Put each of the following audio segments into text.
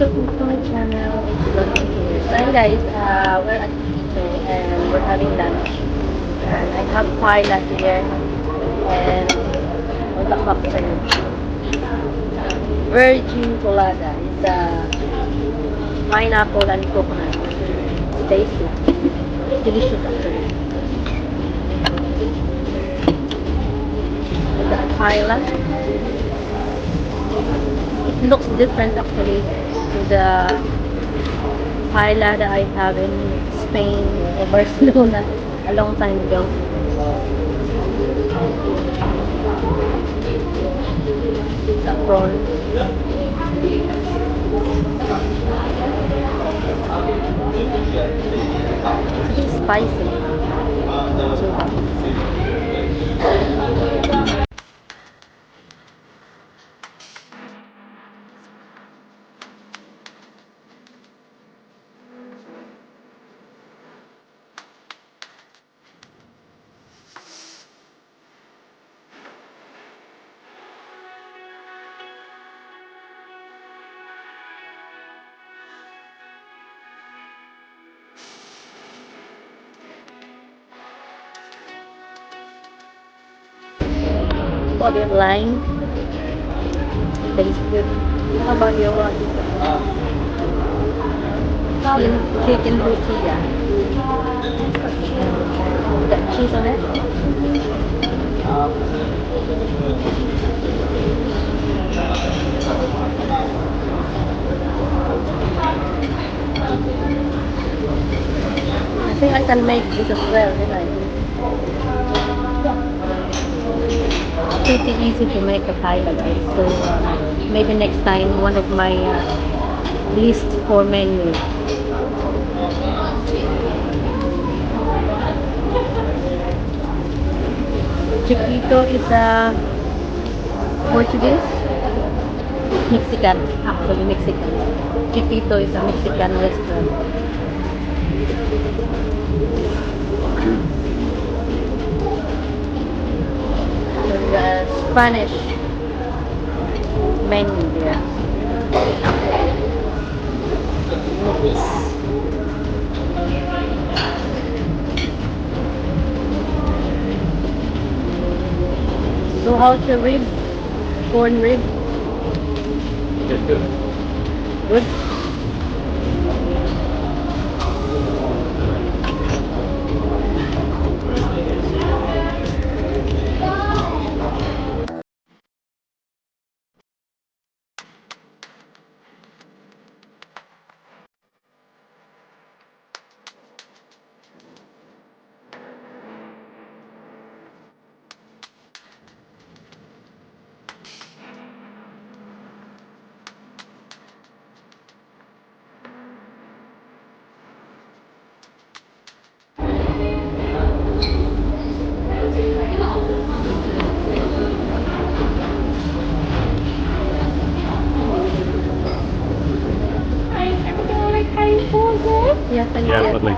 welcome to my channel. It's Lottie here. So ayun guys, we're at Chiquito and we're having lunch. And I have paella here and what's that box Virgin colada. It's pineapple and coconut. It's tasty. It's delicious actually. With the paella. It looks different actually to the paella that I have in Spain or Barcelona a long time ago. Saffron. It's a bit spicy. Body line. Tastes good. How about your one? Chicken tortilla. Got cheese on it. I think I can make this as well, didn't I? Pretty easy to make a paella, guys. So maybe next time one of my list for menu. Chiquito is a Portuguese, Mexican, actually Mexican. Chiquito is a Mexican restaurant. There's a Spanish menu here. So how's the rib? Corn rib? It's good. Good? Yeah, thank Yeah, you. but like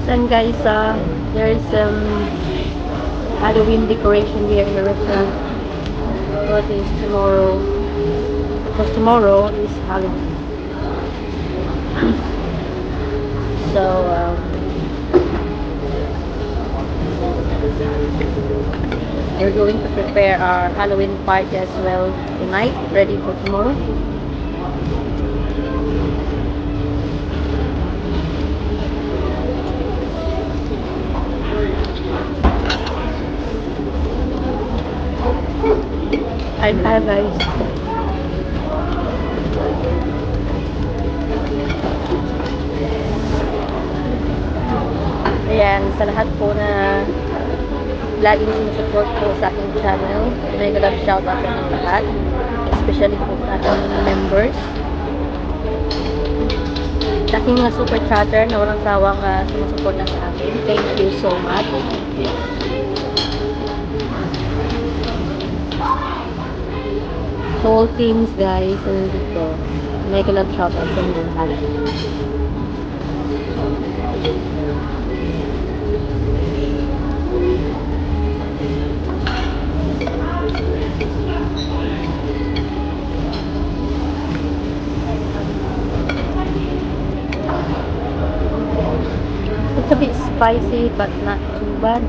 Then guys, there is Halloween decoration here in the restaurant. What is tomorrow? Because tomorrow is Halloween. So we're going to prepare our Halloween party as well tonight, ready for tomorrow. Hi guys. Ayan, sa lahat po na laging sinusupport po sa aking channel, mega love shoutout sa inyong lahat, especially po sa aking members. Sa aking mga super chatter na walang sawang sumusuporta sa akin. Thank you so much. Whole teams guys, dito. May kalang shoutout sa mga lahat. It's a bit spicy but not too bad.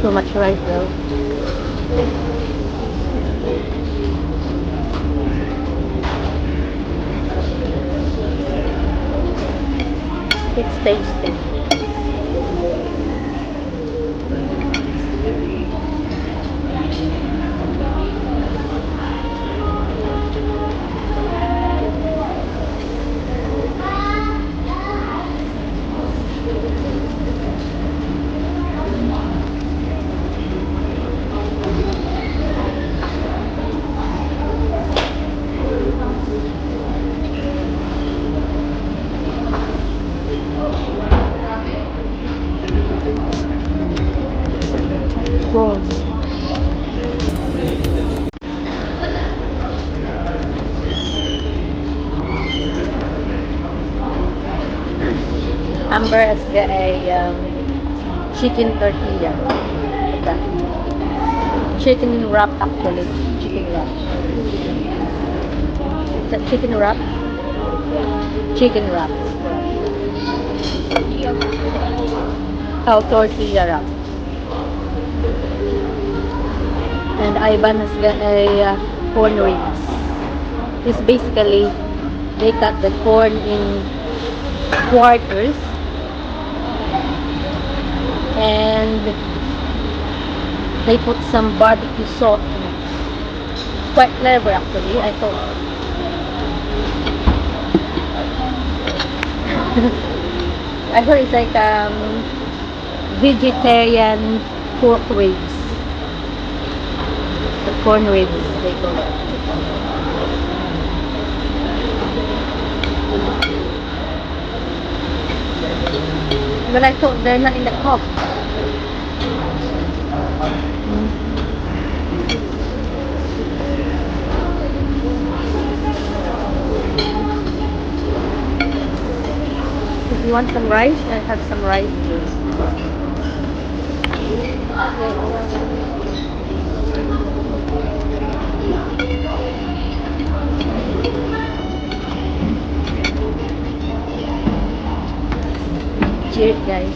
Too much rice though. It's tasty. Prawns. Amber has got a chicken tortilla. Ito. Chicken wrap actually. Chicken wrap. Is that chicken wrap? Chicken wrap. Oh, tortilla wrap. And Ivan has got a corn ribs. This basically, they cut the corn in quarters and they put some barbecue sauce in it. Quite clever actually, I thought. I thought it's like vegetarian pork ribs. The corn ribs they call it. But I thought they're not in the cup. If you want some rice, I have some rice here. Cheers, guys.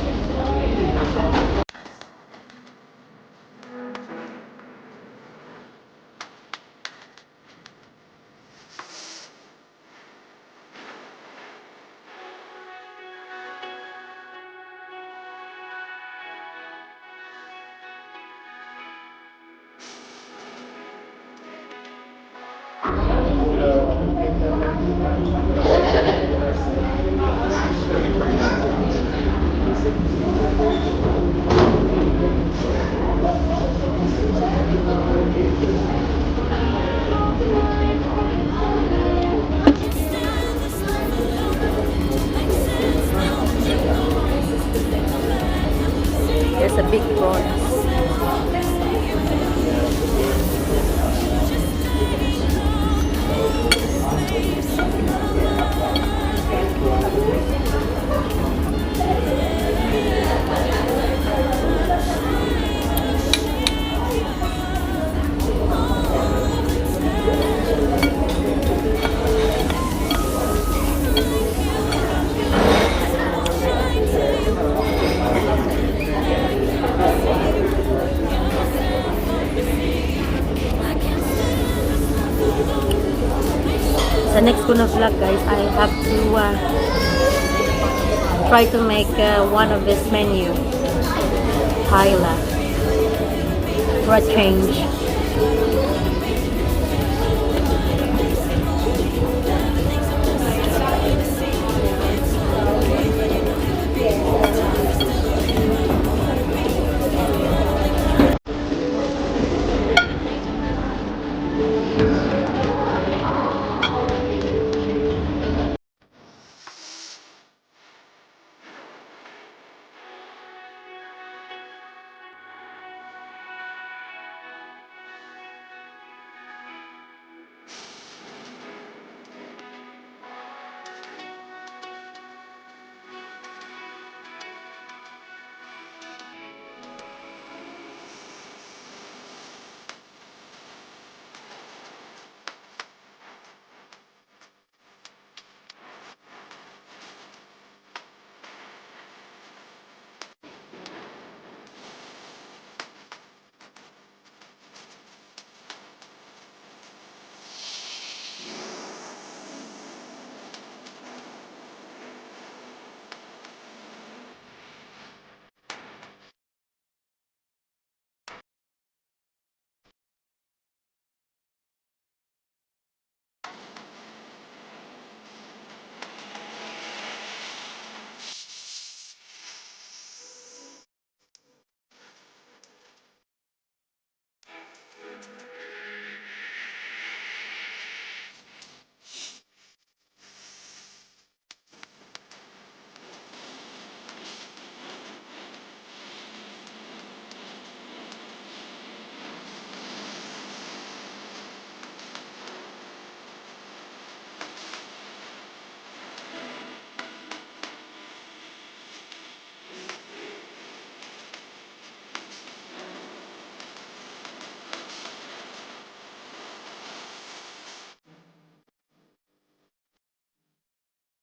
There's a big prawn. Sa next ko na vlog guys, I have to try to make one of this menu. Paella. For a change.